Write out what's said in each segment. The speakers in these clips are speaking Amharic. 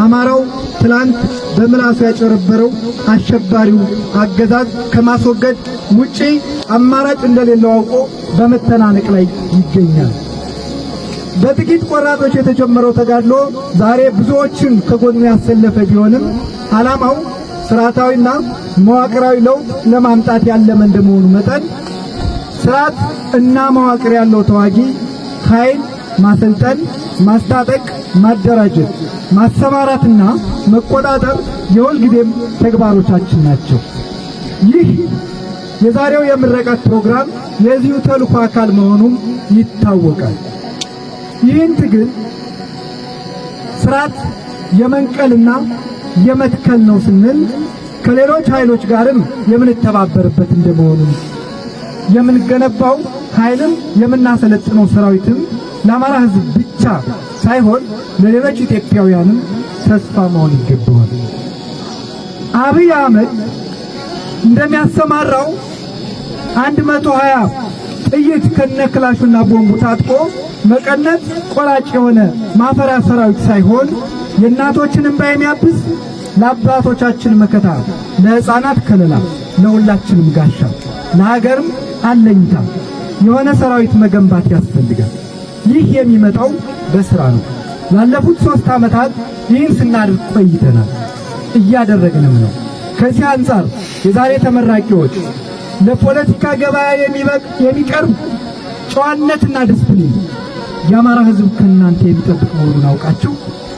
አማራው ትላንት በምላሱ ያጨረበረው አሸባሪው አገዛዝ ከማስወገድ ውጪ አማራጭ እንደሌለው አውቆ በመተናነቅ ላይ ይገኛል። በጥቂት ቆራጦች የተጀመረው ተጋድሎ ዛሬ ብዙዎችን ከጎኑ ያሰለፈ ቢሆንም ዓላማው ስርዓታዊና መዋቅራዊ ለውጥ ለማምጣት ያለመ እንደመሆኑ መጠን ስርዓት እና መዋቅር ያለው ተዋጊ ኃይል ማሰልጠን፣ ማስታጠቅ፣ ማደራጀት፣ ማሰማራትና መቆጣጠር የሁልጊዜም ተግባሮቻችን ናቸው። ይህ የዛሬው የምረቃት ፕሮግራም የዚሁ ተልዕኮ አካል መሆኑም ይታወቃል። ይህን ትግል ስርዓት የመንቀልና የመትከል ነው ስንል ከሌሎች ኃይሎች ጋርም የምንተባበርበት እንደመሆኑ የምንገነባው ኃይልም የምናሰለጥነው ሰራዊትም ለአማራ ሕዝብ ብቻ ሳይሆን ለሌሎች ኢትዮጵያውያንም ተስፋ መሆን ይገባዋል። አብይ አህመድ እንደሚያሰማራው 120 ጥይት ከነክላሹና ቦምቡ ታጥቆ መቀነት ቆራጭ የሆነ ማፈሪያ ሰራዊት ሳይሆን የእናቶችን እንባ የሚያብስ ለአባቶቻችን መከታ፣ ለሕፃናት ከለላ፣ ለሁላችንም ጋሻ፣ ለሀገርም አለኝታ የሆነ ሰራዊት መገንባት ያስፈልጋል። ይህ የሚመጣው በስራ ነው። ላለፉት 3 ዓመታት ይህን ስናደርግ ቆይተናል፣ እያደረግንም ነው። ከዚህ አንጻር የዛሬ ተመራቂዎች ለፖለቲካ ገበያ የሚቀርብ ጨዋነትና ዲስፕሊን የአማራ ሕዝብ ከእናንተ የሚጠብቅ መሆኑን አውቃችሁ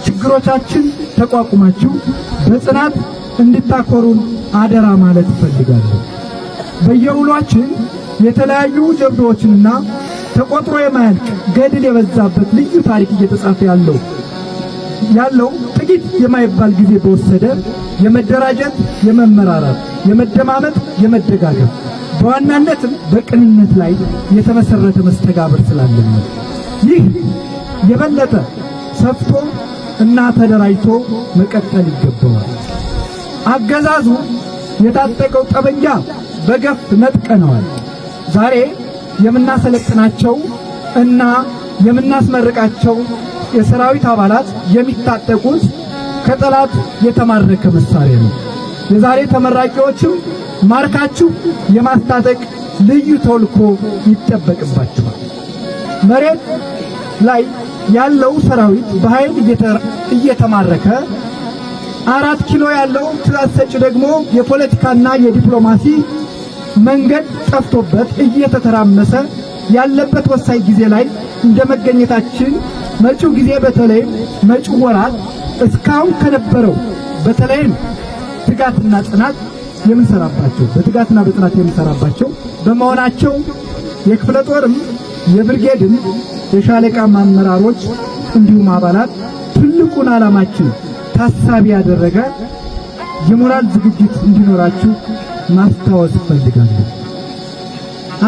ችግሮቻችን ተቋቁማችሁ በጽናት እንድታኮሩን አደራ ማለት እፈልጋለሁ። በየውሏችን የተለያዩ ጀብዶዎችንና ተቆጥሮ የማያልቅ ገድል የበዛበት ልዩ ታሪክ እየተጻፈ ያለው ጥቂት የማይባል ጊዜ በወሰደ የመደራጀት፣ የመመራራት፣ የመደማመጥ፣ የመደጋገፍ በዋናነትም በቅንነት ላይ የተመሰረተ መስተጋብር ስላለን ነው። ይህ የበለጠ ሰፍቶ እና ተደራጅቶ መቀጠል ይገባዋል። አገዛዙ የታጠቀው ጠበንጃ በገፍ ነጥቀነዋል። ዛሬ የምናሰለጥናቸው እና የምናስመርቃቸው የሰራዊት አባላት የሚታጠቁት ከጠላት የተማረከ መሳሪያ ነው። የዛሬ ተመራቂዎችም ማርካችሁ የማስታጠቅ ልዩ ተልዕኮ ይጠበቅባችኋል። መሬት ላይ ያለው ሰራዊት በኃይል እየተማረከ 4 ኪሎ ያለው ትዕዛዝ ሰጪ ደግሞ የፖለቲካና የዲፕሎማሲ መንገድ ጠፍቶበት እየተተራመሰ ያለበት ወሳኝ ጊዜ ላይ እንደመገኘታችን መጪው ጊዜ በተለይም መጪው ወራት እስካሁን ከነበረው በተለይም ትጋትና ጽናት የምንሰራባቸው በመሆናቸው የክፍለ ጦርም የብርጌድም የሻለቃ አመራሮች እንዲሁም አባላት ትልቁን ዓላማችን ታሳቢ ያደረገ የሞራል ዝግጅት እንዲኖራችሁ ማስታወስ እፈልጋለሁ።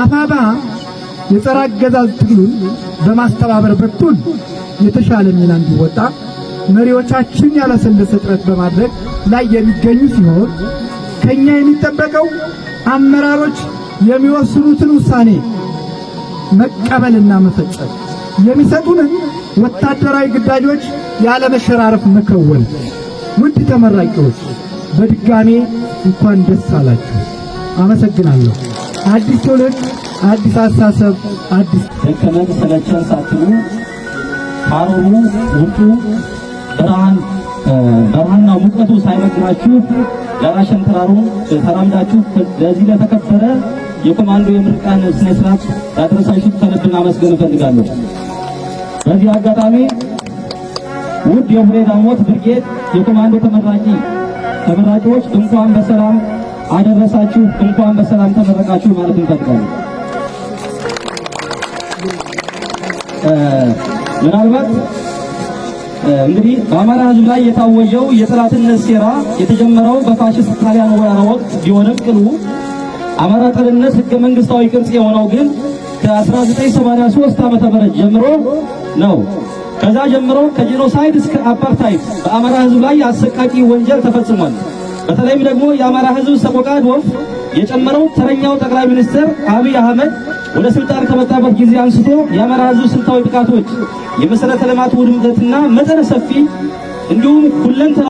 አፋባ የጸረ አገዛዝ ትግሉን በማስተባበር በኩል የተሻለ ሚና እንዲወጣ መሪዎቻችን ያላሰለሰ ጥረት በማድረግ ላይ የሚገኙ ሲሆን ከኛ የሚጠበቀው አመራሮች የሚወስኑትን ውሳኔ መቀበልና መፈጸም፣ የሚሰጡንን ወታደራዊ ግዳጆች ያለ መሸራረፍ መከወን። ውድ ተመራቂዎች በድጋሜ እንኳን ደስ አላችሁ። አመሰግናለሁ። አዲስ ትውልድ፣ አዲስ አስተሳሰብ፣ አዲስ ደከመን ሰለቸን ሳትሉ ሐሩሩ ውጡ ብርሃንና ሙቀቱ ሳይመግራችሁ ዳራሸን ተራሩን ተራምዳችሁ ለዚህ ለተከበረ የኮማንዶ የምርቃን ስነ ስርዓት ያደረሳችሁ ከልብ ማመስገን እፈልጋለሁ። በዚህ አጋጣሚ ውድ የቡሬ ዳሞት ብርጌድ የኮማንዶ ተመራቂዎች እንኳን በሰላም አደረሳችሁ፣ እንኳን በሰላም ተመረቃችሁ ማለት እንፈልጋለን። ምናልባት እንግዲህ በአማራ ሕዝብ ላይ የታወጀው የጠላትነት ሴራ የተጀመረው በፋሽስት ጣሊያን ወረራ ወቅት ቢሆንም ቅሉ አማራ ጠልነት ሕገ መንግስታዊ ቅርጽ የሆነው ግን ከ1983 ዓመተ ምህረት ጀምሮ ነው። ከዛ ጀምሮ ከጄኖሳይድ እስከ አፓርታይድ በአማራ ሕዝብ ላይ አሰቃቂ ወንጀል ተፈጽሟል። በተለይም ደግሞ የአማራ ሕዝብ ሰቆቃ ዶፍ የጨመረው ተረኛው ጠቅላይ ሚኒስትር አብይ አህመድ ወደ ስልጣን ከመጣበት ጊዜ አንስቶ የአማራ ሕዝብ ስልታዊ ጥቃቶች፣ የመሰረተ ልማት ውድመትና መጠነ ሰፊ እንዲሁም ሁለንተና